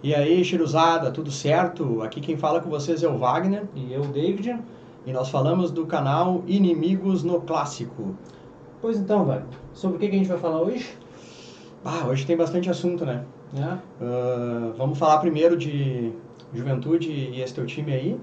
E aí, Chiruzada, tudo certo? Aqui quem fala com vocês é o Wagner. E eu, David. E nós falamos do canal Inimigos no Clássico. Pois então, Wagner, sobre o que a gente vai falar hoje? Hoje tem bastante assunto, né? Vamos falar primeiro de Juventude e esse teu time aí.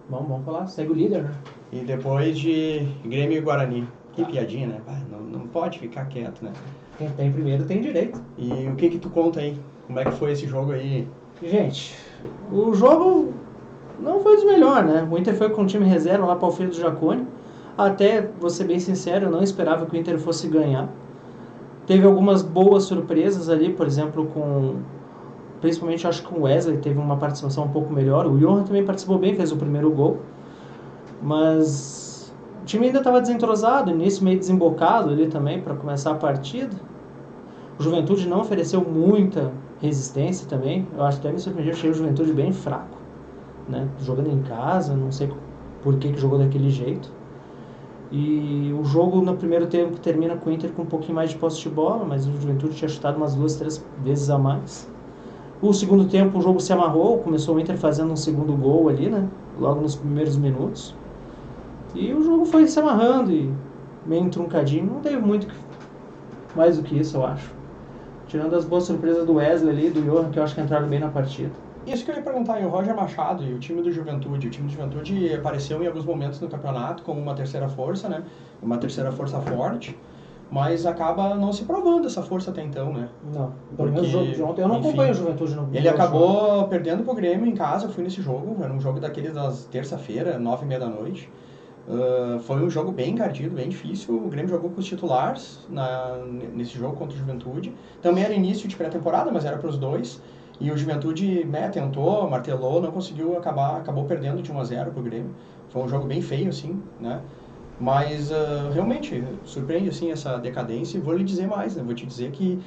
Vamos falar, segue o líder, né? E depois de Grêmio e Guarani. Que piadinha, né? Não pode ficar quieto, né? Quem tem primeiro tem direito. E o que tu conta aí? Como é que foi esse jogo aí? Gente, o jogo não foi dos melhores, né? O Inter foi com o time reserva lá para o Alfredo Jaconi. Até, vou ser bem sincero, eu não esperava que o Inter fosse ganhar. Teve algumas boas surpresas ali, por exemplo, principalmente acho que o Wesley teve uma participação um pouco melhor. O Johan também participou bem, fez o primeiro gol. Mas o time ainda estava desentrosado, início meio desembocado ali também para começar a partida. O Juventude não ofereceu muita resistência também. Eu acho que até me surpreendeu, achei o Juventude bem fraco, né? Jogando em casa, não sei por que jogou daquele jeito. E o jogo no primeiro tempo termina com o Inter com um pouquinho mais de posse de bola, mas o Juventude tinha chutado umas 2, 3 vezes a mais. O segundo tempo o jogo se amarrou, começou o Inter fazendo um segundo gol ali, né? Logo nos primeiros minutos. E o jogo foi se amarrando e meio truncadinho. Não teve muito mais do que isso, eu acho. Tirando as boas surpresas do Wesley ali, do Johan, que eu acho que entraram bem na partida. Isso que eu ia perguntar, e o Roger Machado e o time do Juventude. O time do Juventude apareceu em alguns momentos no campeonato como uma terceira força, né? Uma terceira força forte, mas acaba não se provando essa força até então, né? Não, pelo menos o jogo de ontem. Eu não acompanho o Juventude no Ele acabou perdendo pro Grêmio em casa, eu fui nesse jogo, era um jogo daqueles das terça-feira, 9h30 da noite. Foi um jogo bem encardido, bem difícil. O Grêmio jogou com os titulares nesse jogo contra o Juventude. Também era início de pré-temporada, mas era para os dois. E o Juventude tentou, martelou, não conseguiu, acabou perdendo de 1-0 pro Grêmio. Foi um jogo bem feio, assim, né? Mas realmente surpreende assim, essa decadência. E vou lhe dizer mais, né? Vou te dizer que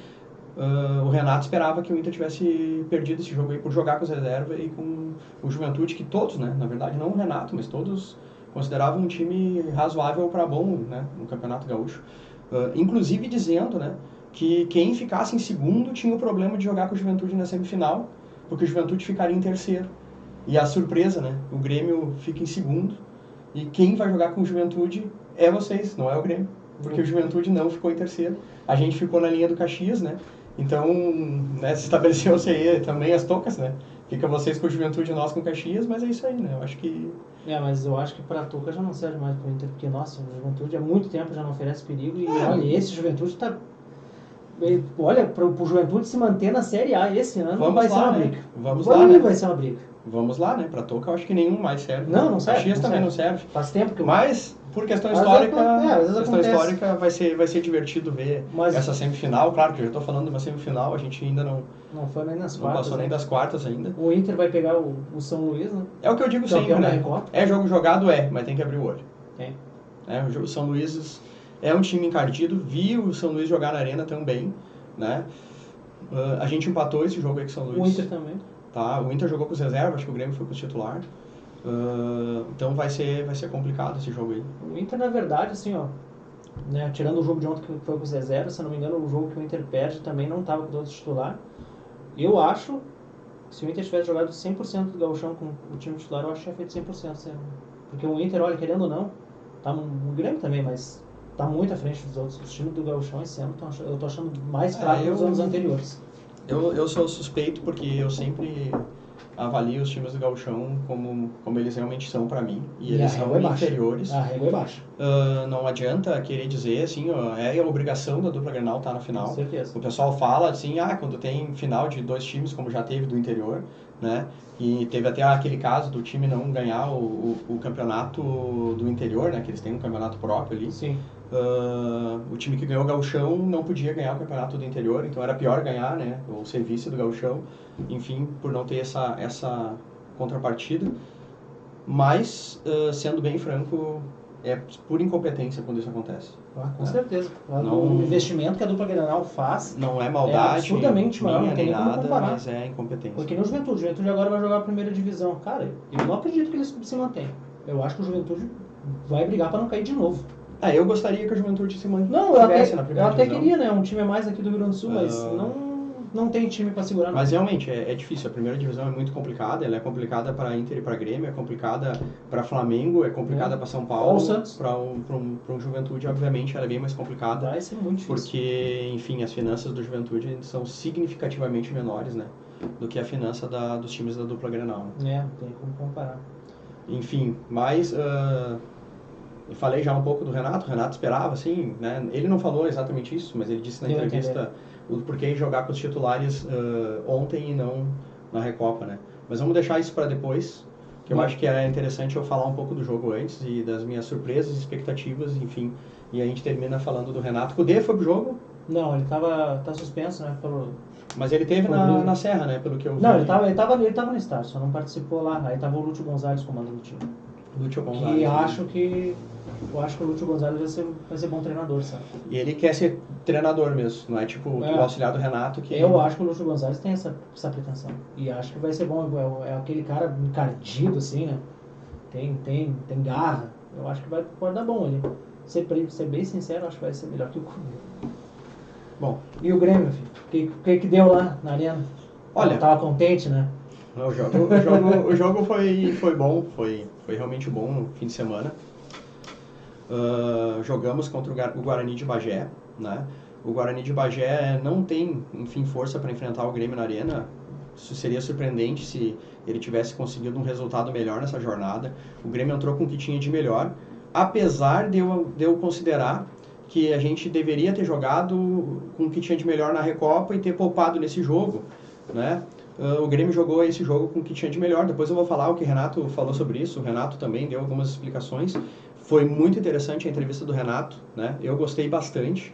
o Renato esperava que o Inter tivesse perdido esse jogo aí por jogar com os reservas e com o Juventude, que todos, né? Na verdade, não o Renato, mas todos consideravam um time razoável para bom, né? No Campeonato Gaúcho. Inclusive dizendo, né? Que quem ficasse em segundo tinha o problema de jogar com o Juventude na semifinal, porque o Juventude ficaria em terceiro. E a surpresa, né? O Grêmio fica em segundo, e quem vai jogar com o Juventude é vocês, não é o Grêmio. Porque o Juventude não ficou em terceiro. A gente ficou na linha do Caxias, né? Então, né, se estabeleceu-se aí também as tocas, né? Fica vocês com o Juventude e nós com o Caxias, mas é isso aí, né? Eu acho que... mas eu acho que pra toca já não serve mais pro Inter, porque, nossa, o Juventude há muito tempo já não oferece perigo, e olha, esse Juventude tá... Olha, pro Juventude se manter na Série A esse ano vai ser uma briga. Vamos lá, né? Vai ser uma briga. Vamos lá, né? Pra toca eu acho que nenhum mais serve. Não serve. Caxias também não serve. Faz tempo que eu... Mas, por questão histórica, vai ser divertido ver essa semifinal. Claro que eu já tô falando de uma semifinal, a gente ainda não foi nem nas quartas. Não passou nem das quartas ainda. O Inter vai pegar o São Luís, né? É o que eu digo sempre, né? É jogo jogado, mas tem que abrir o olho. O São Luís é um time encardido, vi o São Luís jogar na arena também, né? A gente empatou esse jogo aí com o São Luís. O Inter também. Tá, o Inter jogou com os reservas, acho que o Grêmio foi com o titular. Então vai ser complicado esse jogo aí. O Inter, na verdade, assim, ó, né, tirando o jogo de ontem que foi com os reservas, se eu não me engano, o jogo que o Inter perde também não estava com todos os titular. Eu acho que se o Inter tivesse jogado 100% do gauchão com o time titular, eu acho que tinha feito 100%. Porque o Inter, olha, querendo ou não, tá o Grêmio também, mas tá muito à frente dos outros. Os times do gauchão esse ano eu tô achando mais fraco que os anos anteriores. Eu sou suspeito porque eu sempre avalio os times do gauchão como eles realmente são pra mim. E eles são inferiores. A régua é baixa. Não adianta querer dizer assim, é a obrigação da dupla Grenal estar na final. Com certeza. O pessoal fala assim, quando tem final de dois times, como já teve do interior, né? E teve até aquele caso do time não ganhar o campeonato do interior, né? Que eles têm um campeonato próprio ali. Sim. O time que ganhou o gauchão não podia ganhar o campeonato do interior, então era pior ganhar, né, o serviço do gauchão, enfim, por não ter essa contrapartida. Mas, sendo bem franco, é por incompetência quando isso acontece. Com certeza. O investimento que a dupla Grenal faz não é maldade, é absurdamente maior, não tem nem como comparar. Mas é incompetência. Porque no Juventude, o Juventude agora vai jogar a primeira divisão. Cara, eu não acredito que eles se mantenham. Eu acho que o Juventude vai brigar para não cair de novo. Eu gostaria que a Juventude se mantivesse na primeira divisão. Eu até queria, né? Um time a mais aqui do Rio Grande do Sul, mas não tem time para segurar. Mas realmente é difícil. A primeira divisão é muito complicada. Ela é complicada para Inter e para Grêmio, é complicada para Flamengo, é complicada para São Paulo. Ou Santos. Para um Juventude, obviamente, ela é bem mais complicada. Vai ser muito difícil. Porque, enfim, as finanças do Juventude são significativamente menores, né? Do que a finança dos times da dupla Grenal. Né? Não tem como comparar. Enfim, mas... eu falei já um pouco do Renato. O Renato esperava, assim, né? Ele não falou exatamente isso, mas ele disse na entrevista o porquê jogar com os titulares ontem e não na Recopa, né? Mas vamos deixar isso para depois, que eu acho que é interessante eu falar um pouco do jogo antes e das minhas surpresas, expectativas, enfim. E a gente termina falando do Renato. O Cudê foi pro jogo? Não, ele tá suspenso, né? Mas ele teve na Serra, né? Pelo que eu vi. Não, ele tava no estádio, só não participou lá. Aí tava o Lúcio Gonzalez comandando o time. Lúcio Gonzalez. E eu acho que o Lúcio Gonzalez vai ser bom treinador, sabe? E ele quer ser treinador mesmo, não é tipo o auxiliar do Renato que... Eu acho que o Lúcio Gonzalez tem essa pretensão. E acho que vai ser bom. É aquele cara encardido, assim, né? Tem garra. Eu acho que pode dar bom ali. Ser bem sincero, acho que vai ser melhor que o Cudê. Bom. E o Grêmio, filho? O que deu lá na arena? Olha... Tava contente, né? O jogo foi bom, foi realmente bom no fim de semana. Jogamos contra o Guarani de Bagé, né? O Guarani de Bagé não tem, enfim, força para enfrentar o Grêmio na arena. Isso seria surpreendente se ele tivesse conseguido um resultado melhor nessa jornada. O Grêmio entrou com o que tinha de melhor, apesar de eu considerar que a gente deveria ter jogado com o que tinha de melhor na Recopa e ter poupado nesse jogo, né? O Grêmio jogou esse jogo com o que tinha de melhor. Depois eu vou falar o que o Renato falou sobre isso. O Renato também deu algumas explicações. Foi muito interessante a entrevista do Renato, né? Eu gostei bastante,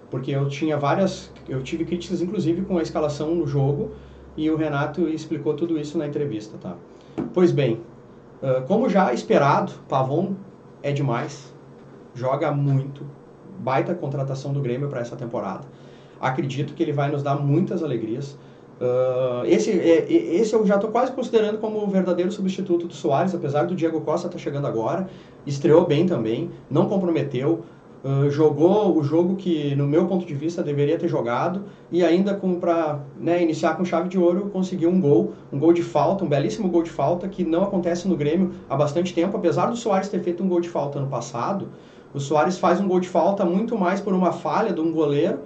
porque eu tive críticas inclusive com a escalação no jogo, e o Renato explicou tudo isso na entrevista, tá? Pois bem, como já esperado, Pavon é demais, joga muito, baita contratação do Grêmio para essa temporada. Acredito que ele vai nos dar muitas alegrias. Esse eu já estou quase considerando como o verdadeiro substituto do Soares, apesar do Diego Costa estar chegando agora. Estreou bem também, não comprometeu, jogou o jogo que, no meu ponto de vista, deveria ter jogado, e ainda para iniciar com chave de ouro, conseguiu um gol de falta, um belíssimo gol de falta, que não acontece no Grêmio há bastante tempo. Apesar do Soares ter feito um gol de falta ano passado, o Soares faz um gol de falta muito mais por uma falha de um goleiro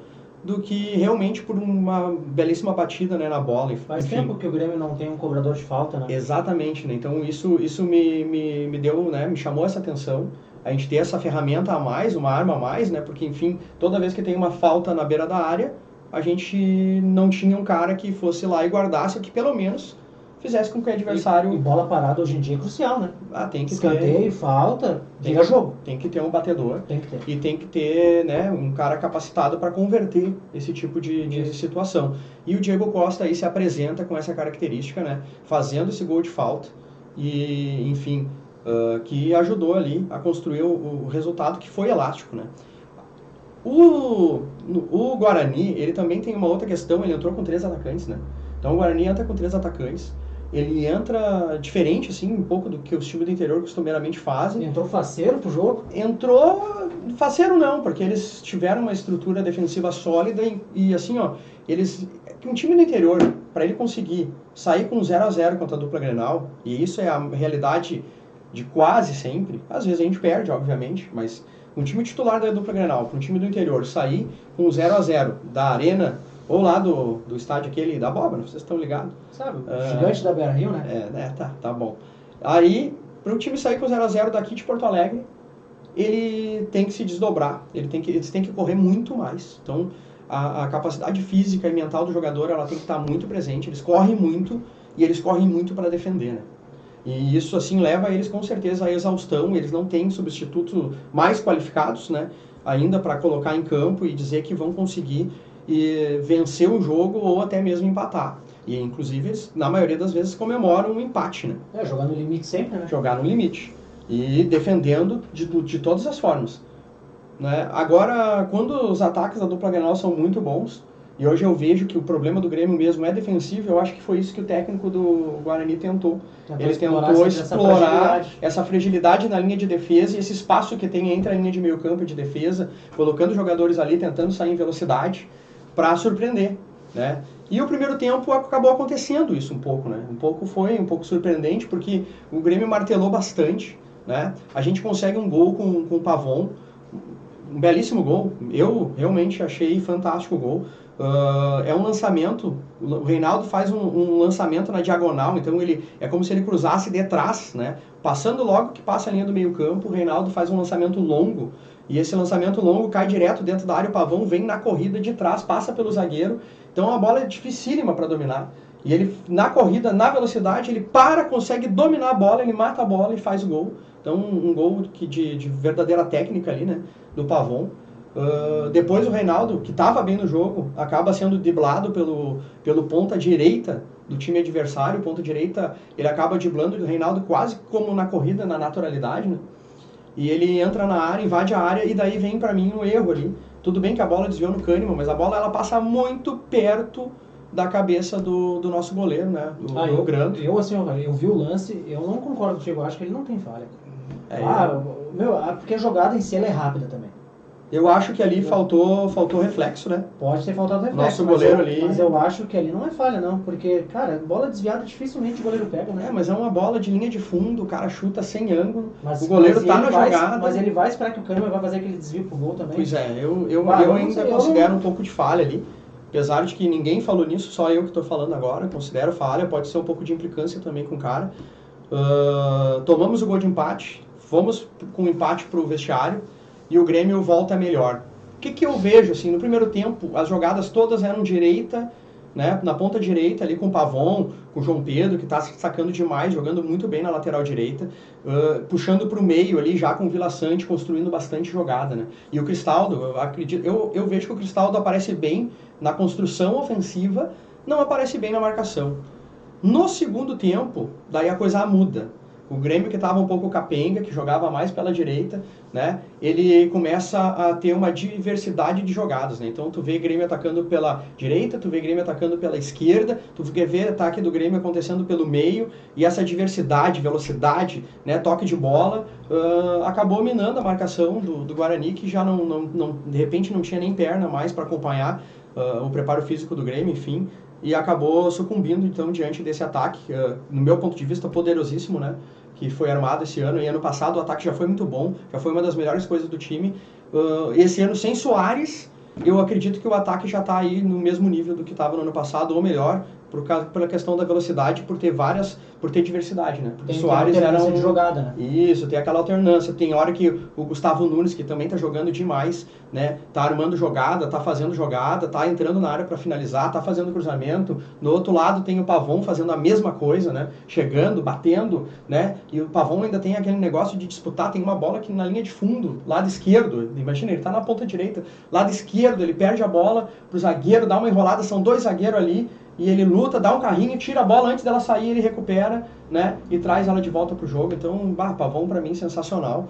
do que realmente por uma belíssima batida, né, na bola. Faz tempo que o Grêmio não tem um cobrador de falta, né? Exatamente, né? Então isso me deu, né, me chamou essa atenção. A gente ter essa ferramenta a mais, uma arma a mais, né? Porque, enfim, toda vez que tem uma falta na beira da área, a gente não tinha um cara que fosse lá e guardasse, ou que pelo menos fizesse com que o adversário... E bola parada hoje em dia é crucial, né? Tem que escanteio, falta, vira jogo. Tem que ter um batedor. Tem que ter. E tem que ter, né, um cara capacitado para converter esse tipo de situação. E o Diego Costa aí se apresenta com essa característica, né? Fazendo esse gol de falta. E, enfim, que ajudou ali a construir o resultado, que foi elástico, né? O Guarani, ele também tem uma outra questão. Ele entrou com 3 atacantes, né? Então o Guarani entra com 3 atacantes. Ele entra diferente, assim, um pouco do que os times do interior costumeiramente fazem. Entrou faceiro pro jogo? Entrou faceiro não, porque eles tiveram uma estrutura defensiva sólida e assim, ó, um time do interior, para ele conseguir sair com 0-0 contra a dupla Grenal, e isso é a realidade de quase sempre, às vezes a gente perde, obviamente, mas um time titular da dupla Grenal, para um time do interior sair com 0-0 da arena, ou lá do estádio aquele da Abóbora, vocês estão ligados? Sabe, o gigante da Beira-Rio, né? Tá bom. Aí, para o time sair com 0-0 daqui de Porto Alegre, ele tem que se desdobrar, eles têm que correr muito mais. Então, a capacidade física e mental do jogador, ela tem que estar muito presente, eles correm muito, e eles correm muito para defender, né? E isso, assim, leva eles com certeza à exaustão. Eles não têm substitutos mais qualificados, né, ainda para colocar em campo e dizer que vão conseguir vencer o jogo ou até mesmo empatar. E, inclusive, eles, na maioria das vezes, comemoram um empate, né? Jogar no limite sempre, né? Jogar no limite. E defendendo de todas as formas, né? Agora, quando os ataques da dupla Grenal são muito bons, e hoje eu vejo que o problema do Grêmio mesmo é defensivo, eu acho que foi isso que o técnico do Guarani tentou. Ele tentou explorar essa fragilidade na linha de defesa e esse espaço que tem entre a linha de meio campo e de defesa, colocando jogadores ali, tentando sair em velocidade para surpreender, né? E o primeiro tempo acabou acontecendo isso um pouco, né? Foi um pouco surpreendente, porque o Grêmio martelou bastante, né? A gente consegue um gol com o Pavon, um belíssimo gol. Eu realmente achei fantástico o gol. É um lançamento, o Reinaldo faz um lançamento na diagonal, então ele é como se ele cruzasse de trás, né? Passando logo que passa a linha do meio campo, o Reinaldo faz um lançamento longo, e esse lançamento longo cai direto dentro da área, o Pavão vem na corrida de trás, passa pelo zagueiro, então a bola é dificílima para dominar. E ele, na corrida, na velocidade, ele consegue dominar a bola, ele mata a bola e faz o gol. Então, um gol de verdadeira técnica ali, né, do Pavon. Depois o Reinaldo, que estava bem no jogo, acaba sendo driblado pelo ponta direita do time adversário. O ponta direita, ele acaba driblando o Reinaldo quase como na corrida, na naturalidade, né? E ele entra na área, invade a área, e daí vem para mim um erro ali. Tudo bem que a bola desviou no Kahneman, mas a bola ela passa muito perto da cabeça do nosso goleiro, né? Do Grando. Eu vi o lance, eu não concordo contigo, eu acho que ele não tem falha. Porque a jogada em si ela é rápida também. Eu acho que ali faltou reflexo, né? Pode ter faltado reflexo. Nosso goleiro ali. Mas eu acho que ali não é falha, não. Porque, cara, bola desviada dificilmente o goleiro pega, né? Mas é uma bola de linha de fundo, o cara chuta sem ângulo. O goleiro tá na jogada. Mas ele vai esperar que o Kahneman vai fazer aquele desvio pro gol também. Pois é, eu ainda considero um pouco de falha ali. Apesar de que ninguém falou nisso, só eu que tô falando agora. Considero falha, pode ser um pouco de implicância também com o cara. Tomamos o gol de empate, fomos com o empate pro vestiário. E o Grêmio volta melhor. O que eu vejo, assim, no primeiro tempo, as jogadas todas eram direita, né, na ponta direita, ali com o Pavon, com o João Pedro, que está se destacando demais, jogando muito bem na lateral direita, puxando para o meio ali, já com o Vila Sante, construindo bastante jogada, né. E o Cristaldo, eu vejo que o Cristaldo aparece bem na construção ofensiva, não aparece bem na marcação. No segundo tempo, daí a coisa muda. O Grêmio, que estava um pouco capenga, que jogava mais pela direita, né, ele começa a ter uma diversidade de jogadas, né? Então tu vê Grêmio atacando pela direita, tu vê Grêmio atacando pela esquerda, tu vê ataque do Grêmio acontecendo pelo meio, e essa diversidade, velocidade, né, toque de bola, acabou minando a marcação do Guarani, que já de repente não tinha nem perna mais para acompanhar o preparo físico do Grêmio, enfim, e acabou sucumbindo então diante desse ataque, no meu ponto de vista, poderosíssimo, né, que foi armado esse ano. E ano passado o ataque já foi muito bom, já foi uma das melhores coisas do time. Esse ano sem Soares, eu acredito que o ataque já está aí no mesmo nível do que estava no ano passado, ou melhor, pela questão da velocidade, por ter diversidade, né? Porque tem Soares era de jogada, né? Isso, tem aquela alternância. Tem hora que o Gustavo Nunes, que também está jogando demais, né? Tá armando jogada, tá fazendo jogada, tá entrando na área para finalizar, tá fazendo cruzamento. No outro lado tem o Pavon fazendo a mesma coisa, né? Chegando, batendo, né? E o Pavon ainda tem aquele negócio de disputar, tem uma bola que na linha de fundo, lado esquerdo, imagina, ele tá na ponta direita, lado esquerdo, ele perde a bola pro zagueiro, dá uma enrolada, são dois zagueiros ali, e ele luta, dá um carrinho, tira a bola antes dela sair, ele recupera, né, e traz ela de volta pro jogo. Então, Pavon pra mim sensacional.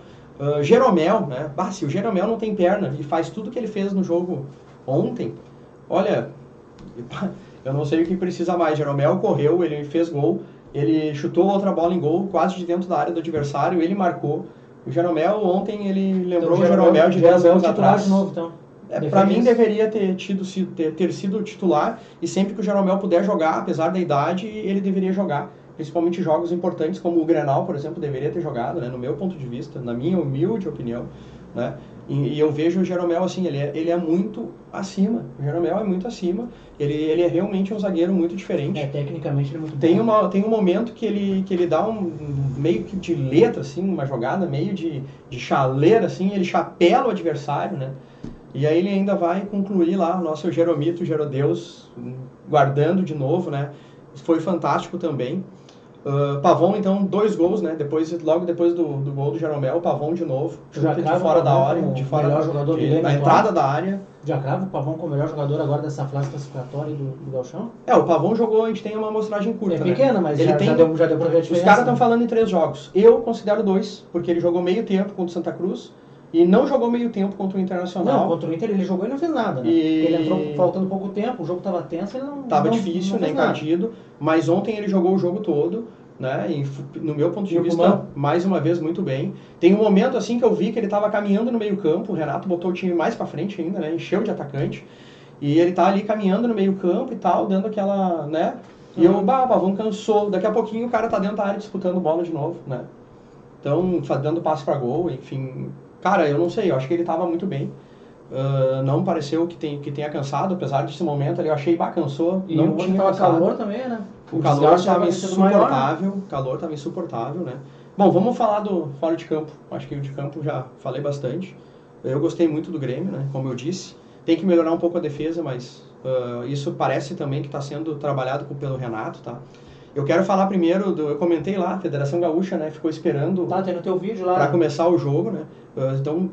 Jeromel, né, se o Jeromel não tem perna e faz tudo que ele fez no jogo ontem, olha, eu não sei o que precisa mais. Jeromel correu, ele fez gol, ele chutou outra bola em gol, quase de dentro da área do adversário, ele marcou. O Jeromel ontem, ele lembrou então, o Jeromel de 10 anos atrás. De novo, então. Para mim deveria ter sido titular, e sempre que o Jeromel puder jogar, apesar da idade, ele deveria jogar, principalmente jogos importantes como o Grenal, por exemplo, deveria ter jogado, né, no meu ponto de vista, na minha humilde opinião, né, e eu vejo o Jeromel assim, ele é muito acima, o Jeromel é muito acima, ele é realmente um zagueiro muito diferente. Tecnicamente ele é muito bom. Tem um momento que ele dá um meio que de letra, assim, uma jogada meio de chaleira, assim, ele chapela o adversário, né. E aí ele ainda vai concluir lá o nosso Jeromito, Gerodeus, guardando de novo, né? Foi fantástico também. Pavon, então, 2 gols, né? Logo depois do gol do Jeromel, o Pavon de novo, chute de fora da hora, na entrada da área. Já crava o Pavon como o melhor jogador agora dessa fase classificatória do Gauchão? O Pavon jogou, a gente tem uma amostragem curta, pequena, né? Mas já deu pra ver a diferença. Os caras estão falando em 3 jogos. Eu considero 2, porque ele jogou meio tempo contra o Santa Cruz. E não jogou meio tempo contra o Internacional. Não, contra o Inter ele jogou e não fez nada, né? Ele entrou faltando pouco tempo, o jogo estava tenso, ele não... Tava difícil, nem encardido, mas ontem ele jogou o jogo todo, né? E, no meu ponto de vista, mais uma vez, muito bem. Tem um momento assim que eu vi que ele estava caminhando no meio campo, o Renato botou o time mais para frente ainda, né? Encheu de atacante. E ele tá ali caminhando no meio campo e tal, dando aquela, né? E o Pavão cansou. Daqui a pouquinho o cara tá dentro da área disputando bola de novo, né? Então, dando passe pra gol, enfim. Cara, eu não sei, eu acho que ele tava muito bem. Não pareceu que tenha cansado, apesar desse momento ali, eu achei cansou. E não hoje tinha tava cansado. calor também, né? O calor estava insuportável, o calor estava insuportável, né? Bom, vamos falar do fora de campo. Acho que o de campo já falei bastante. Eu gostei muito do Grêmio, né? Como eu disse. Tem que melhorar um pouco a defesa, mas isso parece também que está sendo trabalhado pelo Renato, tá? Eu quero falar primeiro, eu comentei lá, a Federação Gaúcha, né? Ficou esperando tem no teu vídeo lá. Para começar o jogo, né? Então,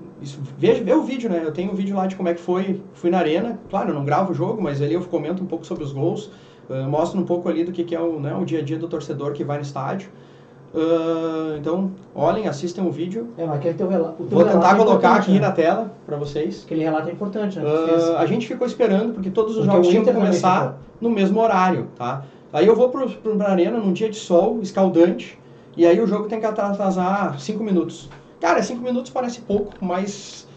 vê o vídeo, né? Eu tenho um vídeo lá de como é que foi. Fui na arena. Claro, eu não gravo o jogo, mas ali eu comento um pouco sobre os gols. Mostra um pouco ali do que é o dia a dia do torcedor que vai no estádio. Então, olhem, assistam o vídeo. Mas aquele teu relato. Vou tentar colocar aqui na tela para vocês. Aquele relato é importante, né? A gente ficou esperando, porque todos os jogos tinham que começar no mesmo horário, tá? Aí eu vou pra arena num dia de sol, escaldante, e aí o jogo tem que atrasar 5 minutos. Cara, 5 minutos parece pouco, mas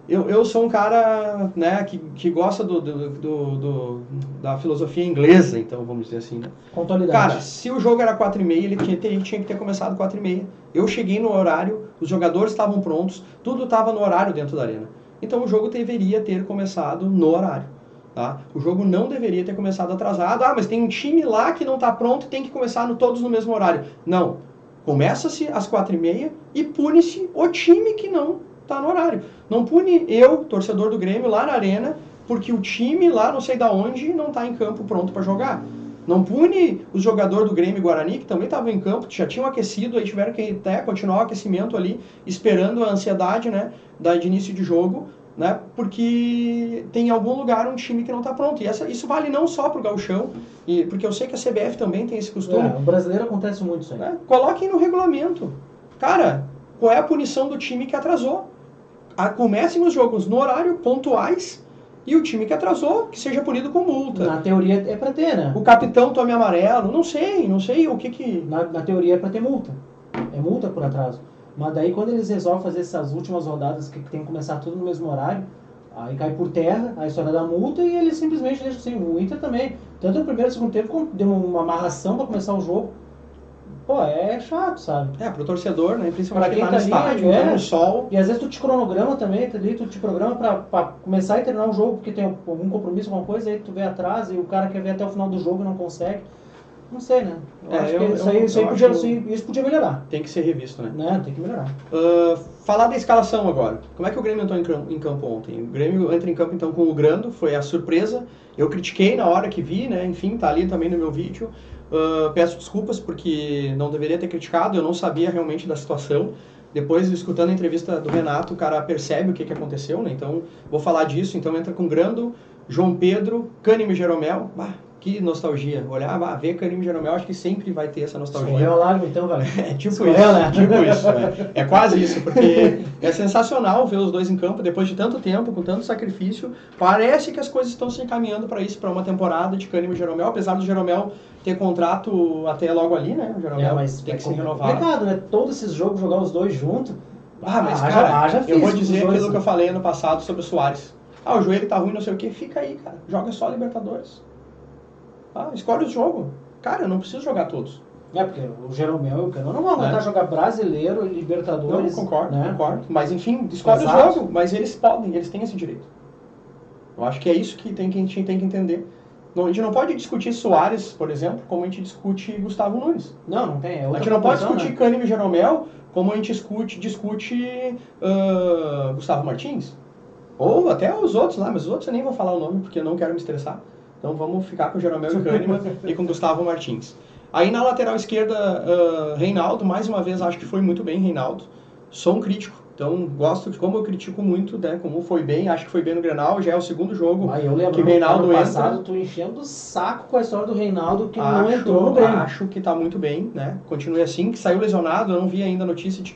eu sou um cara, né, que gosta da filosofia inglesa, então vamos dizer assim, né? Pontualidade. Cara, se o jogo era 4h30, ele tinha que ter começado 4h30. Eu cheguei no horário, os jogadores estavam prontos, tudo estava no horário dentro da arena. Então o jogo deveria ter começado no horário. Tá? O jogo não deveria ter começado atrasado. Mas tem um time lá que não está pronto e tem que começar todos no mesmo horário. Não. Começa-se às 4h30 e pune-se o time que não está no horário. Não pune eu, torcedor do Grêmio, lá na arena, porque o time lá não sei da onde não está em campo pronto para jogar. Não pune os jogadores do Grêmio e Guarani, que também estavam em campo, já tinham aquecido, aí tiveram que até continuar o aquecimento ali, esperando a ansiedade, né, de início de jogo, né, porque tem em algum lugar um time que não está pronto. E isso vale não só para o gauchão, porque eu sei que a CBF também tem esse costume. O brasileiro acontece muito isso aí. Né? Coloquem no regulamento. Cara, qual é a punição do time que atrasou? Comecem os jogos no horário, pontuais, e o time que atrasou, que seja punido com multa. Na teoria é para ter, né? O capitão tome amarelo, não sei o que... Na teoria é para ter multa. É multa por atraso. Mas daí quando eles resolvem fazer essas últimas rodadas que tem que começar tudo no mesmo horário, aí cai por terra a história da multa e eles simplesmente deixam assim. O Inter também, tanto no primeiro e segundo tempo, deu uma amarração para começar o jogo. Pô, é chato, sabe? Pro torcedor, né? Principalmente quem tá no estádio, no sol. E às vezes tu te cronograma também, tu te programa pra começar e terminar o jogo, porque tem algum compromisso, alguma coisa, aí tu vê atrás e o cara quer ver até o final do jogo e não consegue. Não sei, né? Isso podia melhorar. Tem que ser revisto, né? Tem que melhorar. Falar da escalação agora. Como é que o Grêmio entrou em campo ontem? O Grêmio entra em campo então com o Grando, foi a surpresa. Eu critiquei na hora que vi, né? Enfim, tá ali também no meu vídeo. Peço desculpas porque não deveria ter criticado, eu não sabia realmente da situação. Depois, escutando a entrevista do Renato, o cara percebe o que aconteceu, né? Então, vou falar disso. Então, entra com Grando, João Pedro, Cânime e Jeromel. Que nostalgia. Olhar, ver Cânime e Jeromel, acho que sempre vai ter essa nostalgia. Escorreu a lágrima então, velho. Tipo isso, né? Tipo isso, né? É quase isso, porque é sensacional ver os dois em campo depois de tanto tempo, com tanto sacrifício. Parece que as coisas estão se encaminhando para isso, para uma temporada de Cânime e Jeromel, apesar do Jeromel ter contrato até logo ali, né? O Jeromel tem que ser renovado. É complicado, né? Todos esses jogos, jogar os dois juntos. Mas cara, eu vou dizer aquilo que eu falei ano passado sobre o Soares. O joelho tá ruim, não sei o que, fica aí, cara. Joga só Libertadores. Escolhe o jogo. Cara, eu não preciso jogar todos. Porque o Jeromel não vão aguentar jogar Brasileiro e Libertadores. Não, concordo. Mas enfim, escolhe o jogo. Mas eles podem, eles têm esse direito. Eu acho que é isso que a gente tem que entender. A gente não pode discutir Soares, por exemplo, como a gente discute Gustavo Nunes. Não tem. A gente não pode discutir Cânime e Jeromel como a gente discute Gustavo Martins. Ou até os outros lá, mas os outros eu nem vou falar o nome porque eu não quero me estressar. Então vamos ficar com o Jeromel e Kahneman e com o Gustavo Martins. Aí na lateral esquerda, Reinaldo, mais uma vez acho que foi muito bem Reinaldo. Sou um crítico, então gosto de como eu critico muito, né, como foi bem, acho que foi bem no Grenal, já é o segundo jogo que o Reinaldo entra. Passado, tu enchendo o saco com a história do Reinaldo que não entrou no Grêmio. Acho que tá muito bem, né, continue assim, que saiu lesionado, eu não vi ainda a notícia de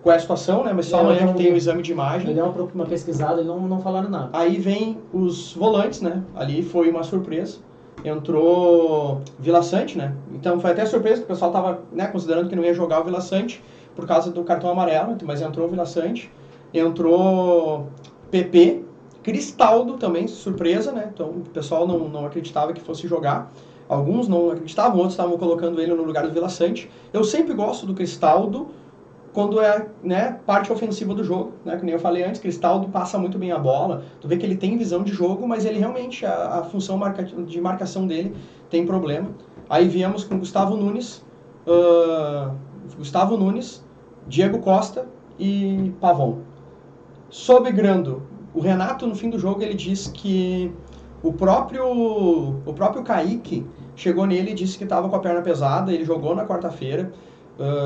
qual é a situação, né? Mas só amanhã que tem o exame de imagem. Ele deu uma pesquisada e não falaram nada. Aí vem os volantes, né? Ali foi uma surpresa. Entrou Vila Sante, né? Então foi até surpresa, porque o pessoal tava, né, considerando que não ia jogar o Vila Sante por causa do cartão amarelo, mas entrou o Vila Sante. Entrou PP, Cristaldo também, surpresa, né? Então o pessoal não acreditava que fosse jogar. Alguns não acreditavam, outros estavam colocando ele no lugar do Vila Sante. Eu sempre gosto do Cristaldo quando é, né, parte ofensiva do jogo, né? Como eu falei antes, Cristaldo passa muito bem a bola. Tu vê que ele tem visão de jogo, mas ele realmente, a função de marcação dele tem problema. Aí viemos com Gustavo Nunes, Diego Costa e Pavon. Sob Grando, o Renato, no fim do jogo, ele disse que o próprio Kaique chegou nele e disse que estava com a perna pesada, ele jogou na quarta-feira,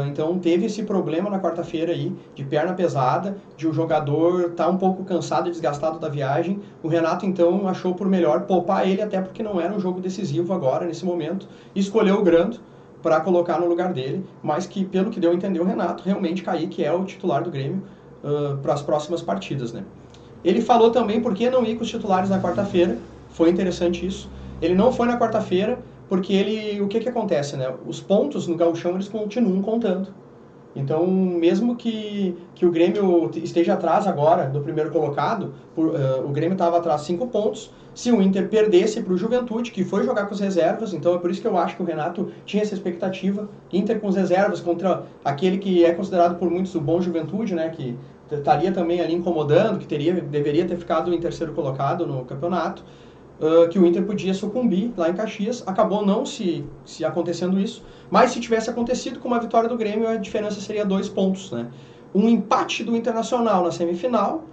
então teve esse problema na quarta-feira aí, de perna pesada, de o jogador estar um pouco cansado e desgastado da viagem. O Renato, então, achou por melhor poupar ele, até porque não era um jogo decisivo agora, nesse momento, e escolheu o Grando para colocar no lugar dele, mas que, pelo que deu a entender o Renato, realmente Kaique é o titular do Grêmio para as próximas partidas, né? Ele falou também por que não ir com os titulares na quarta-feira, foi interessante isso. Ele não foi na quarta-feira porque o que acontece, né? Os pontos no gauchão, eles continuam contando. Então, mesmo que o Grêmio esteja atrás agora do primeiro colocado, o Grêmio estava atrás 5 pontos, se o Inter perdesse para o Juventude, que foi jogar com as reservas, então é por isso que eu acho que o Renato tinha essa expectativa, Inter com as reservas contra aquele que é considerado por muitos o bom Juventude, né, que estaria também ali incomodando, que deveria ter ficado em terceiro colocado no campeonato, que o Inter podia sucumbir lá em Caxias. Acabou não se acontecendo isso, mas se tivesse acontecido com uma vitória do Grêmio, a diferença seria 2 pontos, né? Um empate do Internacional na semifinal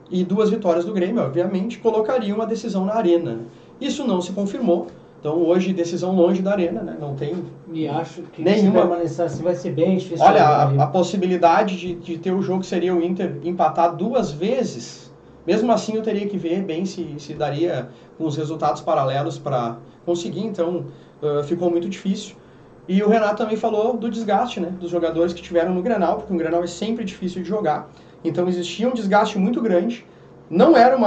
e 2 vitórias do Grêmio, obviamente, colocariam a decisão na Arena, né? Isso não se confirmou, então hoje decisão longe da Arena, né? Não tem E acho que nenhuma... se permanecer assim vai ser bem difícil. Olha, a possibilidade de ter o jogo seria o Inter empatar 2 vezes. Mesmo assim, eu teria que ver bem se daria com os resultados paralelos para conseguir, então ficou muito difícil. E o Renato também falou do desgaste, né, dos jogadores que tiveram no Grenal, porque o Grenal é sempre difícil de jogar, então existia um desgaste muito grande. Não era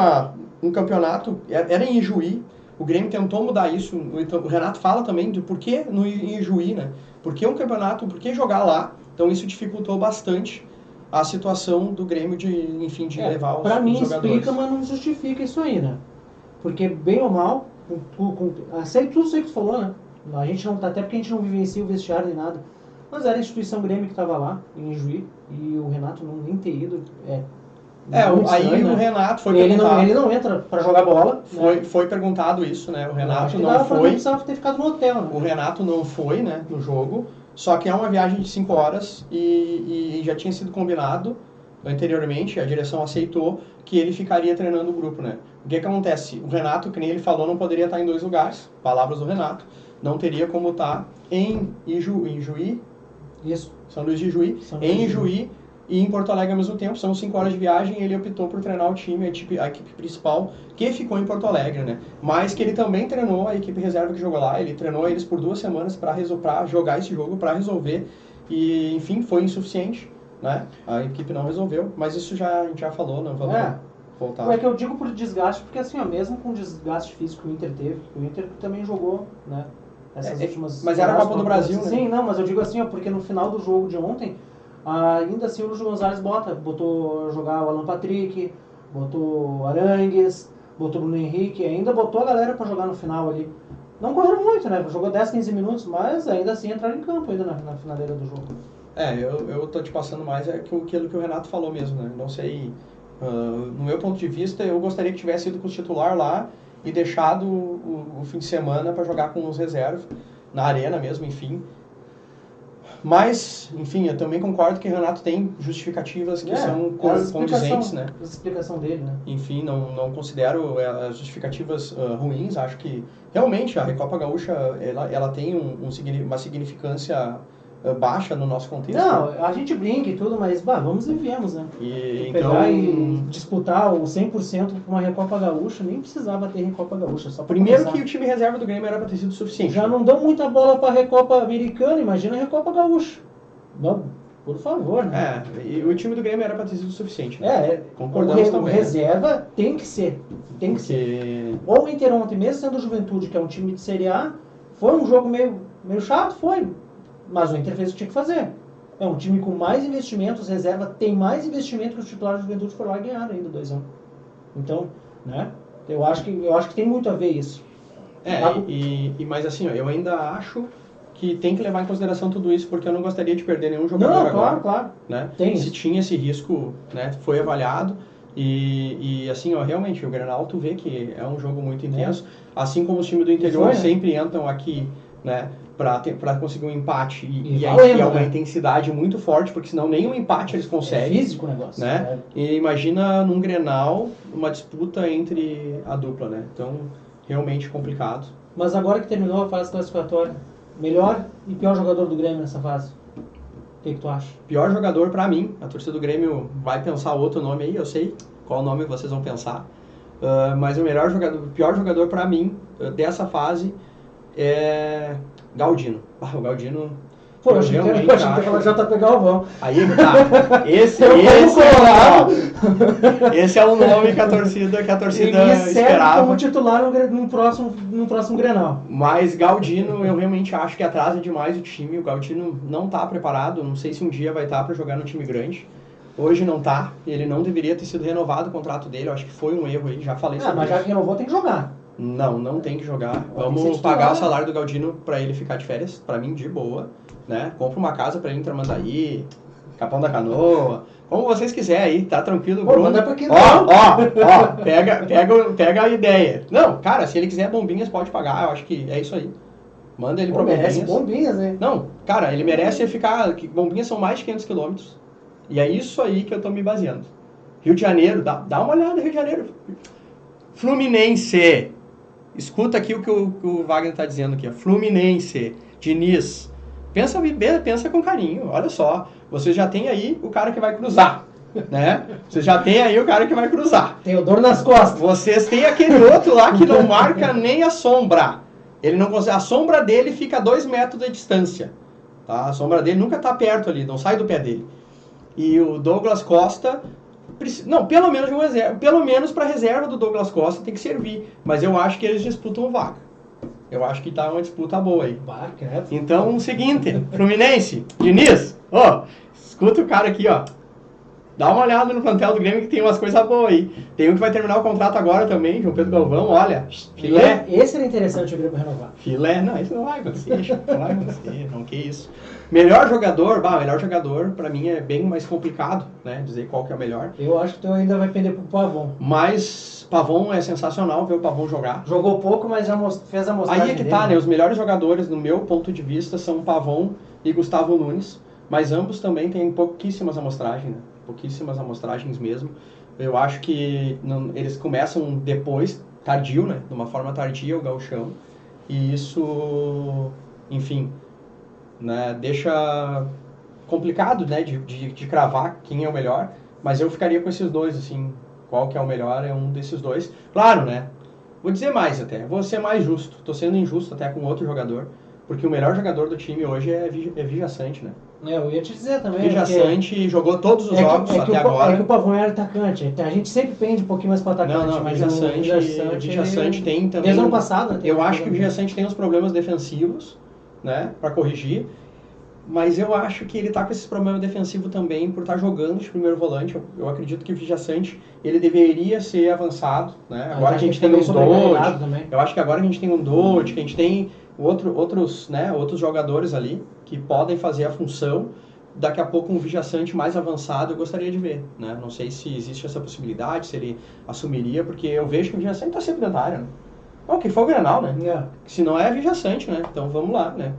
um campeonato, era em Ijuí. O Grêmio tentou mudar isso, então, o Renato fala também de por que em Ijuí, né? Por que um campeonato, por que jogar lá? Então isso dificultou bastante a situação do Grêmio de levar os jogadores. Pra mim explica, mas não justifica isso aí, né? Porque bem ou mal, sei tudo isso aí que tu falou, né? A gente não tá, até porque a gente não vivencia o vestiário nem nada. Mas era a instituição Grêmio que estava lá, em Juí, e o Renato não nem ter ido. Aí o Renato foi perguntado. Ele não entra para jogar bola. Foi perguntado isso, né? O Renato não foi. Ele precisava ter ficado no hotel, né? O Renato não foi, né, no jogo. Só que é uma viagem de 5 horas e já tinha sido combinado anteriormente, a direção aceitou que ele ficaria treinando o grupo, né? O que acontece? O Renato, que nem ele falou, não poderia estar em 2 lugares, palavras do Renato, não teria como estar em Juí, isso. São Luís de Juí, em Juí e em Porto Alegre ao mesmo tempo. São 5 horas de viagem e ele optou por treinar o time, a equipe principal, que ficou em Porto Alegre, né? Mas que ele também treinou a equipe reserva que jogou lá, ele treinou eles por 2 semanas para jogar esse jogo, para resolver, e enfim, foi insuficiente, né? A equipe não resolveu, mas isso a gente já falou, não vamos voltar. É que eu digo por desgaste, porque assim, ó, mesmo com o desgaste físico que o Inter teve, o Inter também jogou, né? Essas últimas... Mas era a Copa do Brasil, né? Sim, não, mas eu digo assim, ó, porque no final do jogo de ontem, ainda assim o Luiz Gonzalez botou jogar o Alan Patrick, botou Arangues, botou Bruno Henrique, ainda botou a galera pra jogar no final ali. Não correram muito, né? Jogou 10, 15 minutos, mas ainda assim entraram em campo ainda na finaleira do jogo. Eu tô te passando mais aquilo que o Renato falou mesmo, né? Não sei, no meu ponto de vista, eu gostaria que tivesse ido com o titular lá e deixado o fim de semana para jogar com os reservas, na arena mesmo, enfim. Mas, enfim, eu também concordo que o Renato tem justificativas que são condizentes, né? A explicação dele, né? Enfim, não considero as justificativas ruins. Acho que, realmente, a Recopa Gaúcha, ela tem uma significância baixa no nosso contexto. Não, a gente brinca e tudo, mas vamos e viemos, né? Pegar e disputar o 100% com uma Recopa Gaúcha, nem precisava ter Recopa Gaúcha. Só primeiro começar. Que o time reserva do Grêmio era para ter sido suficiente. Já não dão muita bola para a Recopa Americana, imagina a Recopa Gaúcha. Não, por favor, né? E o time do Grêmio era para ter sido suficiente. Né? Concordamos também. Reserva tem que ser. Tem que ser. Ou o Inter ontem, mesmo sendo o Juventude, que é um time de Série A, foi um jogo meio chato, foi. Mas o Inter fez o que tinha que fazer. É um time com mais investimentos, reserva tem mais investimento que os titulares do Juventude foram lá e ganharam ainda 2 anos. Então, né? Eu acho que tem muito a ver isso. Mas assim, ó, eu ainda acho que tem que levar em consideração tudo isso, porque eu não gostaria de perder nenhum jogador agora. Claro. Né? Tem Se isso. tinha esse risco, né, foi avaliado. E assim, ó, realmente, o Grenal, tu vê que é um jogo muito intenso. Assim como os times do interior sempre entram aqui, né, para conseguir um empate. E é uma intensidade muito forte, porque senão nenhum empate eles conseguem. É físico o negócio. Né? E imagina num Grenal uma disputa entre a dupla, né? Então, realmente complicado. Mas agora que terminou a fase classificatória, melhor e pior jogador do Grêmio nessa fase? O que tu acha? Pior jogador pra mim, a torcida do Grêmio vai pensar outro nome aí, eu sei qual nome vocês vão pensar. Mas o pior jogador pra mim dessa fase é Galdino. O Galdino... Pô, eu achei que ela já tá pegando o vão. Aí tá. Esse é o nome que a torcida esperava. Como titular no próximo Grenal. Mas Galdino, eu realmente acho que atrasa demais o time. O Galdino não tá preparado. Não sei se um dia vai estar para jogar no time grande. Hoje não tá. Ele não deveria ter sido renovado o contrato dele. Eu acho que foi um erro aí. Já falei sobre isso. Mas já que renovou, tem que jogar. Não tem que jogar. Vamos pagar o salário do Galdino para ele ficar de férias. Para mim, de boa. Né? Compra uma casa pra ele em Tramandaí, Capão da Canoa, como vocês quiserem aí, tá tranquilo, Bruno. Manda pra quem pega a ideia. Não, cara, se ele quiser Bombinhas, pode pagar, eu acho que é isso aí. Manda ele pra merece Bombinhas, né? Não, cara, ele merece ficar, Bombinhas são mais de 500 quilômetros, e é isso aí que eu tô me baseando. Rio de Janeiro, dá uma olhada, Rio de Janeiro. Fluminense, escuta aqui o que o Wagner tá dizendo aqui, Fluminense, Diniz. Pensa com carinho, olha só. Você já tem aí o cara que vai cruzar, né? Você já tem aí o cara que vai cruzar. Tem o dor nas costas. Vocês têm aquele outro lá que não marca nem a sombra. Ele não consegue, a sombra dele fica a 2 metros de distância. Tá? A sombra dele nunca está perto ali, não sai do pé dele. E o Douglas Costa... Não, pelo menos para a reserva do Douglas Costa tem que servir. Mas eu acho que eles disputam vaga. Eu acho que tá uma disputa boa aí. Então, o seguinte, Fluminense, Diniz, escuta o cara aqui, Dá uma olhada no plantel do Grêmio que tem umas coisas boas aí. Tem um que vai terminar o contrato agora também, João Pedro Galvão, olha, filé. Esse era interessante o Grêmio renovar. Filé, não, isso não vai acontecer, não, que isso. Melhor jogador pra mim é bem mais complicado, né, dizer qual que é o melhor. Eu acho que tu ainda vai perder pro Pavon. Mas Pavon é sensacional ver o Pavon jogar. Jogou pouco, mas já fez a mostragem aí é que dele, tá, né, os melhores jogadores, no meu ponto de vista, são Pavon e Gustavo Nunes, mas ambos também têm pouquíssimas amostragens, né? Pouquíssimas amostragens mesmo. Eu acho que eles começam depois, tardio, né? De uma forma tardia, o gauchão. E isso, enfim, né? Deixa complicado, né? De cravar quem é o melhor. Mas eu ficaria com esses dois, assim. Qual que é o melhor é um desses dois. Claro, né? Vou dizer mais até. Vou ser mais justo. Tô sendo injusto até com outro jogador. Porque o melhor jogador do time hoje é Vijaçante, né? Eu ia te dizer também. Vijaçante jogou todos os jogos até agora. É que o Pavon era atacante. A gente sempre pende um pouquinho mais para atacante. Não, mas o Vijaçante tem também. Desde o ano passado, né? Eu acho que o Vijaçante tem uns problemas defensivos, né? Para corrigir. Mas eu acho que ele tá com esses problemas defensivos também por estar jogando de primeiro volante. Eu acredito que o Vijaçante, ele deveria ser avançado, né? Agora a gente tem um Dodge. Eu acho que agora a gente tem um Dodge, que a gente tem outros jogadores ali que podem fazer a função. Daqui a pouco um Vijaçante mais avançado eu gostaria de ver, né? Não sei se existe essa possibilidade, se ele assumiria, porque eu vejo que o Vijaçante tá sempre dentro da área, né? Que foi o Grenal, né? Se não é Vijaçante, né? Então vamos lá, né?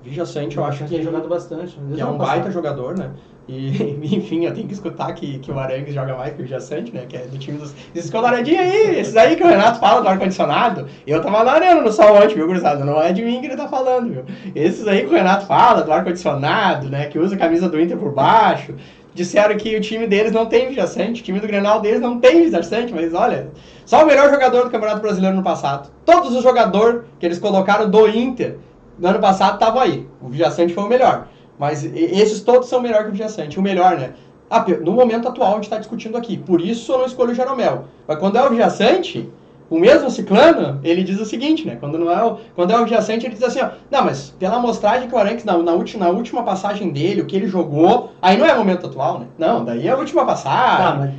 Vijaçante, eu acho que tem jogado bastante. Que é um baita jogador, né? E, enfim, eu tenho que escutar que o Arangues joga mais que o Vijaçante, né? Que é do time dos... Esses coloradinhos aí, esses aí que o Renato fala do ar-condicionado, eu tava na arena no sol ontem, viu, gurizada? Não é de mim que ele tá falando, viu? Esses aí que o Renato fala do ar-condicionado, né? Que usa a camisa do Inter por baixo, disseram que o time deles não tem Vijaçante, o time do Grenal deles não tem Vijaçante, mas olha, só o melhor jogador do Campeonato Brasileiro no passado. Todos os jogadores que eles colocaram do Inter no ano passado estavam aí. O Vijaçante foi o melhor. Mas esses todos são melhor que o Vijaçante. O melhor, né? No momento atual, a gente está discutindo aqui. Por isso eu não escolho o Jeromel. Mas quando é o Vijaçante, O mesmo Ciclano, ele diz o seguinte, né? Quando é o adjacente, ele diz assim, ó, não, mas pela amostragem que o Arangues, na última passagem dele, o que ele jogou, aí não é momento atual, né? Não, daí é a última passagem.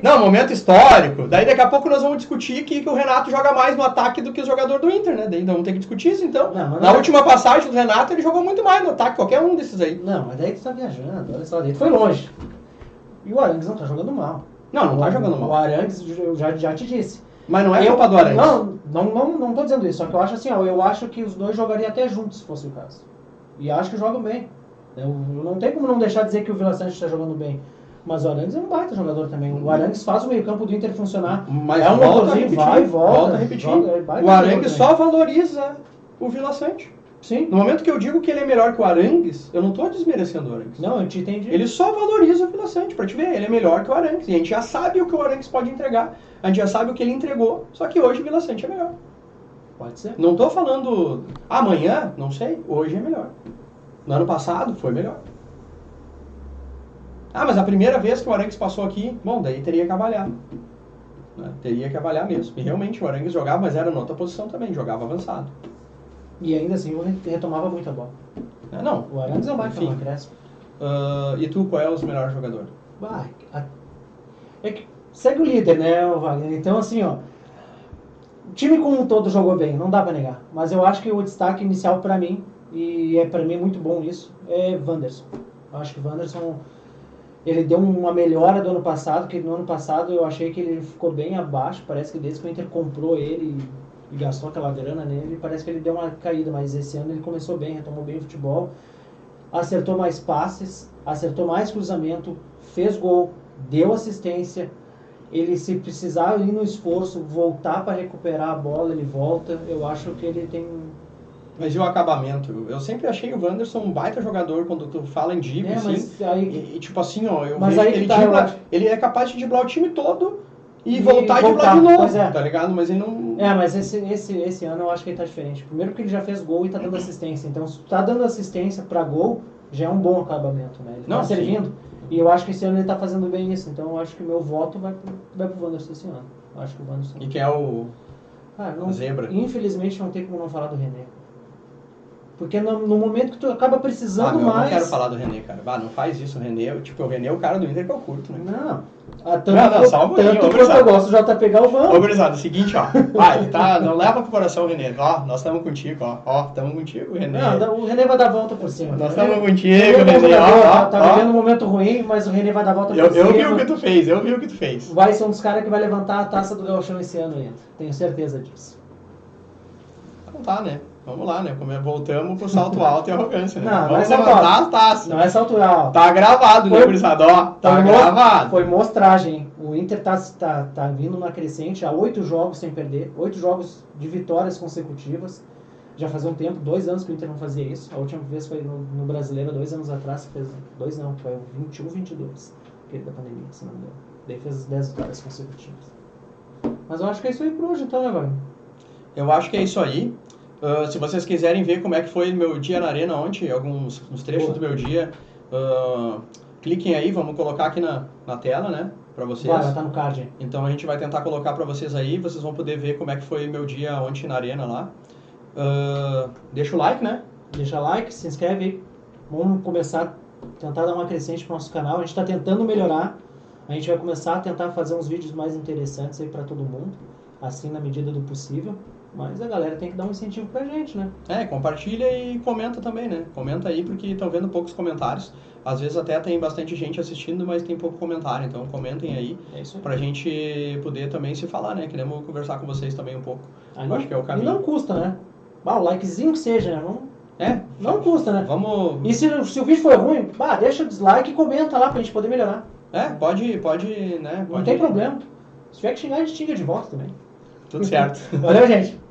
Não, momento histórico. Daí daqui a pouco nós vamos discutir que o Renato joga mais no ataque do que o jogador do Inter, né? Daí vamos ter que discutir isso, então. Na última passagem do Renato, ele jogou muito mais no ataque, qualquer um desses aí. Não, mas daí tu tá viajando, olha só, daí tu foi longe. E o Arangues não tá jogando mal. Não tá jogando mal. O Arangues, eu já te disse. Mas não é culpa do Arangues. Não tô dizendo isso, só que eu acho assim, ó, eu acho que os dois jogariam até juntos, se fosse o caso. E acho que jogam bem. Eu não tem como não deixar de dizer que o Vila Sante está jogando bem. Mas o Arangues é um baita jogador também. O Arangues faz o meio-campo do Inter funcionar. Mas é um motorzinho, vai e volta. A repetir. O Arangues só valoriza o Vila Sante. Sim. No momento que eu digo que ele é melhor que o Arangues, eu não estou desmerecendo o Arangues. Não, eu te entendi. Ele só valoriza o Vila Sante, pra te ver. Ele é melhor que o Arangues. E a gente já sabe o que o Arangues pode entregar. A gente já sabe o que ele entregou. Só que hoje o Vila Sante é melhor. Pode ser. Não estou falando amanhã, não sei. Hoje é melhor. No ano passado foi melhor. Ah, mas a primeira vez que o Arangues passou aqui, bom, daí teria que avaliar. Né? Teria que avaliar mesmo. E realmente o Arangues jogava, mas era na outra posição também, jogava avançado. E ainda assim retomava muita bola. Não. O Arangues é um baita, não cresce. E tu, qual é o melhor jogador? É que segue o líder, né, Wagner? Então, assim, ó, o time como um todo jogou bem, não dá pra negar. Mas eu acho que o destaque inicial pra mim, e é pra mim muito bom isso, é Wanderson. Eu acho que o Wanderson, ele deu uma melhora do ano passado, que no ano passado eu achei que ele ficou bem abaixo, parece que desde que o Inter comprou ele e gastou aquela grana nele, parece que ele deu uma caída, mas esse ano ele começou bem, retomou bem o futebol, acertou mais passes, acertou mais cruzamento, fez gol, deu assistência, ele se precisar ir no esforço, voltar para recuperar a bola, ele volta, eu acho que ele tem... Mas e o acabamento? Eu sempre achei o Wanderson um baita jogador quando tu fala em drible, assim. Aí... E tipo assim, ó, eu mas vejo aí que ele é capaz de driblar o time todo e voltar e driblar de novo, tá ligado? Mas ele não... mas esse ano eu acho que ele tá diferente. Primeiro porque ele já fez gol e tá dando assistência. Então, se tu tá dando assistência para gol, já é um bom acabamento, né? Ele tá servindo. E eu acho que esse ano ele tá fazendo bem isso. Então, eu acho que o meu voto vai pro Wanderson esse ano. Eu acho que o Wanderson... E que é o... zebra. Infelizmente, não tem como não falar do René. Porque no momento que tu acaba precisando mais... Eu não quero falar do René, cara. Não faz isso, o René. Tipo, o René é o cara do Inter que eu curto, né? Não. Só um pouquinho. Tanto quanto eu gosto do JP Galvão. Ô, gurizada, é o seguinte, ó. Ele tá... Não leva pro coração o René. Ó, nós estamos contigo, ó. Ó, estamos contigo, René. Não, o René vai dar volta por cima. Nós estamos contigo, René. Tá vivendo um momento ruim, mas o René vai dar volta por cima. Eu vi o que tu fez, Vai ser um dos caras que vai levantar a taça do Gauchão esse ano ainda. Tenho certeza disso. Então tá, né? Vamos lá, né? Voltamos pro salto alto e arrogância, né? Não, vamos levantar as taças. Não é salto alto. Tá gravado, né, gurizada? Ó, tá gravado. Foi mostragem. O Inter tá vindo numa crescente há 8 jogos sem perder. 8 jogos de vitórias consecutivas. Já fazia um tempo, 2 anos que o Inter não fazia isso. A última vez foi no Brasileiro, 2 anos atrás, fez 2 não, foi o 21, 22, aquele da pandemia, se não me engano. Daí fez 10 vitórias consecutivas. Mas eu acho que é isso aí por hoje, então, né, Wagner? Eu acho que é isso aí. Se vocês quiserem ver como é que foi meu dia na Arena ontem, uns trechos do meu dia, cliquem aí, vamos colocar aqui na tela, né, pra vocês. Vai tá no card. Então a gente vai tentar colocar pra vocês aí, vocês vão poder ver como é que foi meu dia ontem na Arena lá. Deixa o like, né? Deixa like, se inscreve aí. Vamos começar a tentar dar uma crescente pro nosso canal. A gente tá tentando melhorar. A gente vai começar a tentar fazer uns vídeos mais interessantes aí pra todo mundo, assim na medida do possível. Mas a galera tem que dar um incentivo pra gente, né? Compartilha e comenta também, né? Comenta aí, porque estão vendo poucos comentários. Às vezes até tem bastante gente assistindo, mas tem pouco comentário. Então comentem aí, pra gente poder também se falar, né? Queremos conversar com vocês também um pouco. Acho que é o caminho. E não custa, né? O likezinho que seja, não custa, né? Vamos... E se o vídeo for ruim, deixa o dislike e comenta lá pra gente poder melhorar. Pode, né? Não tem problema. Se tiver que xingar, a gente xinga de volta também. Tudo certo. Valeu, gente.